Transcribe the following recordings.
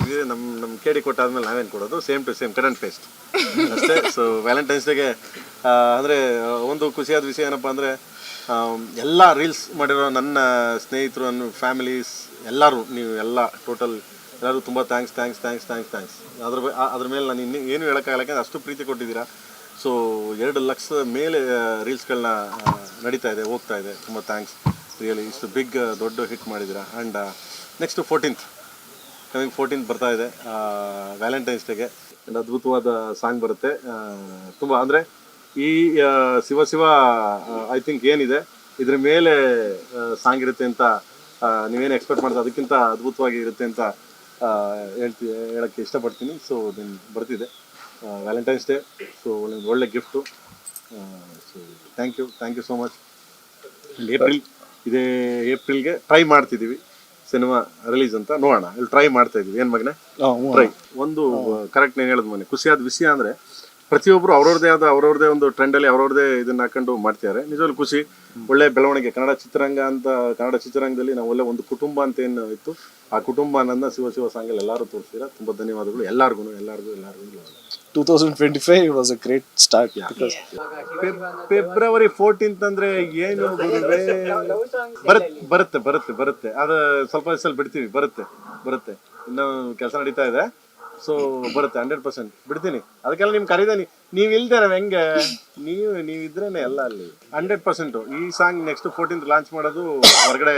ಕೊಟ್ಟಿದ್ವಿ, ನಮ್ಮ ಕೇಳಿ ಕೊಟ್ಟಾದ್ಮೇಲೆ ನಾವೇನು ಕೊಡೋದು, same to same cut and paste ಅಷ್ಟೇ. ಸೊ ವ್ಯಾಲೆಂಟೈನ್ಸ್ ಡೇಗೆ ಅಂದರೆ ಒಂದು ಖುಷಿಯಾದ ವಿಷಯ ಏನಪ್ಪ ಅಂದರೆ, ಎಲ್ಲ ರೀಲ್ಸ್ ಮಾಡಿರೋ ನನ್ನ ಸ್ನೇಹಿತರು, ನನ್ನ ಫ್ಯಾಮಿಲೀಸ್ ಎಲ್ಲರೂ, ನೀವು ಎಲ್ಲ ಟೋಟಲ್ ಎಲ್ಲರೂ ತುಂಬ ಥ್ಯಾಂಕ್ಸ್. ಅದ್ರ ಮೇಲೆ ನಾನು ಏನು ಹೇಳೋಕ್ಕಾಗಲ್ಲ, ಯಾಕಂದರೆ ಅಷ್ಟು ಪ್ರೀತಿ ಕೊಟ್ಟಿದ್ದೀರಾ. ಸೊ 2 ಲಕ್ಷದ ಮೇಲೆ ರೀಲ್ಸ್ಗಳನ್ನ ನಡೀತಾ ಇದೆ, ಹೋಗ್ತಾ ಇದೆ. ತುಂಬ ಥ್ಯಾಂಕ್ಸ್ ರಿಯಲಿ. ಇಷ್ಟು ಬಿಗ್ ದೊಡ್ಡ ಹಿಟ್ ಮಾಡಿದ್ದೀರಾ. ಆ್ಯಂಡ್ ನೆಕ್ಸ್ಟ್ 14th ಬರ್ತಾ ಇದೆ ವ್ಯಾಲೆಂಟೈನ್ಸ್ ಡೇಗೆ. ಆ್ಯಂಡ್ ಅದ್ಭುತವಾದ ಸಾಂಗ್ ಬರುತ್ತೆ. ತುಂಬ ಅಂದರೆ ಈ ಶಿವ ಐ ಥಿಂಕ್ ಏನಿದೆ ಇದ್ರ ಮೇಲೆ ಸಾಂಗ್ ಇರುತ್ತೆ ಅಂತ ನೀವೇನು ಎಕ್ಸ್ಪೆಕ್ಟ್ ಮಾಡ್ತಾ ಅದಕ್ಕಿಂತ ಅದ್ಭುತವಾಗಿ ಇರುತ್ತೆ ಅಂತ ಹೇಳೋಕ್ಕೆ ಇಷ್ಟಪಡ್ತೀನಿ. ಸೊ ನಿಮ್ಗೆ ಬರ್ತಿದೆ ವ್ಯಾಲೆಂಟೈನ್ಸ್ ಡೇ. ಸೊ ಒಳ್ಳೆ gift. So thank you so much. ಇದೇ ಏಪ್ರಿಲ್ಗೆ ಟ್ರೈ ಮಾಡ್ತಿದ್ದೀವಿ ಸಿನಿಮಾ ರಿಲೀಸ್ ಅಂತ. ನೋಡೋಣ, ಇಲ್ಲಿ ಟ್ರೈ ಮಾಡ್ತಾ ಇದೀವಿ. ಏನು ಮಗನೇ ಟ್ರೈ. ಒಂದು ಕರೆಕ್ಟ್ ನೀನು ಹೇಳಿದ ಮನೆ ಖುಷಿಯಾದ ವಿಷಯ ಅಂದರೆ, ಪ್ರತಿಯೊಬ್ಬರು ಅವ್ರವ್ರದೇ ಒಂದು ಟ್ರೆಂಡಲ್ಲಿ ಅವ್ರವ್ರದೇ ಇದನ್ನ ಹಾಕೊಂಡು ಮಾಡ್ತಿದ್ದಾರೆ. ನಿಜವಾಗ್ಲೂ ಖುಷಿ, ಒಳ್ಳೆ ಬೆಳವಣಿಗೆ. ಕನ್ನಡ ಚಿತ್ರರಂಗದಲ್ಲಿ ನಾವು ಒಳ್ಳೆ ಒಂದು ಕುಟುಂಬ ಅಂತ ಏನು ಇತ್ತು, ಆ ಕುಟುಂಬ ನನ್ನ ಶಿವ ಸಾಂಗಲ್ಲಿ ಎಲ್ಲರೂ ತೋರಿಸ್ತೀರಾ. ತುಂಬ ಧನ್ಯವಾದಗಳು ಎಲ್ಲರಿಗೂ. 2025 was a great start. February 14th ಅಂದ್ರೆ ಏನು ಬರುತ್ತೆ. ಅದು ಸ್ವಲ್ಪ ದಿವಸದಲ್ಲಿ ಬಿಡ್ತೀವಿ. ಬರುತ್ತೆ. ಇನ್ನೂ ಕೆಲಸ ನಡೀತಾ ಇದೆ. ಸೊ ಬರುತ್ತೆ 100% ಬಿಡ್ತೀನಿ. ಅದಕ್ಕೆಲ್ಲ ನಿಮ್ಗೆ ಕರೀದೆ, ನೀವು ಇಲ್ದೇ ನಾವು ಹೆಂಗೆ? ನೀವು ಇದ್ರೇನೆ ಎಲ್ಲ ಅಲ್ಲಿ 100%. ಈ ಸಾಂಗ್ ನೆಕ್ಸ್ಟ್ 14th ಲಾಂಚ್ ಮಾಡೋದು ಹೊರಗಡೆ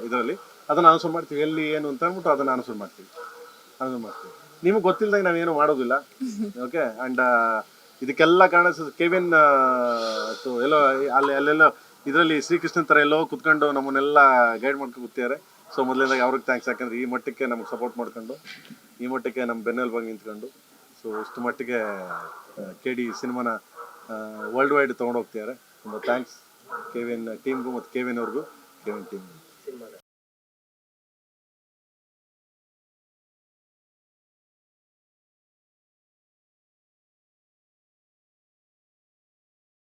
ಇದರಲ್ಲಿ. ಅದನ್ನು ಅನೌನ್ಸ್ ಮಾಡ್ತೀವಿ, ಎಲ್ಲಿ ಏನು ಅಂತ ಅಂದ್ಬಿಟ್ಟು ಅದನ್ನು ಅನೌನ್ಸ್ ಮಾಡ್ತೀವಿ. ನಿಮಗೆ ಗೊತ್ತಿಲ್ಲದಾಗ ನಾವೇನು ಮಾಡೋದಿಲ್ಲ. ಓಕೆ. ಆ್ಯಂಡ್ ಇದಕ್ಕೆಲ್ಲ ಕಾರಣ ಕೆವಿನ್ ಎಲ್ಲೋ ಅಲ್ಲೆಲ್ಲೋ ಇದರಲ್ಲಿ ಶ್ರೀಕೃಷ್ಣನ್ ಥರ ಎಲ್ಲೋ ಕುತ್ಕೊಂಡು ನಮ್ಮನ್ನೆಲ್ಲ ಗೈಡ್ ಮಾಡ್ಕೊಂಡು ಕೂತಿದ್ದಾರೆ. ಸೊ ಮೊದಲಿಂದಾಗ ಅವ್ರಿಗೆ ಥ್ಯಾಂಕ್ಸ್. ಯಾಕಂದರೆ ಈ ಮಟ್ಟಕ್ಕೆ ನಮ್ಗೆ ಸಪೋರ್ಟ್ ಮಾಡ್ಕೊಂಡು, ಈ ಮಟ್ಟಕ್ಕೆ ನಮ್ಮ ಬೆನ್ನೆಲುಬಾಗಿ ನಿಂತ್ಕೊಂಡು, ಸೊ ಇಷ್ಟು ಮಟ್ಟಿಗೆ KD ಸಿನಿಮಾನ ವರ್ಲ್ಡ್ ವೈಡ್ ತೊಗೊಂಡು ಹೋಗ್ತಿದ್ದಾರೆ. ತುಂಬ ಥ್ಯಾಂಕ್ಸ್ ಕೆವಿನ್ ಟೀಮ್ಗೂ ಮತ್ತು ಕೆವಿನ್ ಅವ್ರಿಗೂ, ಕೆವಿನ್ ಟೀಮ್ಗೂ.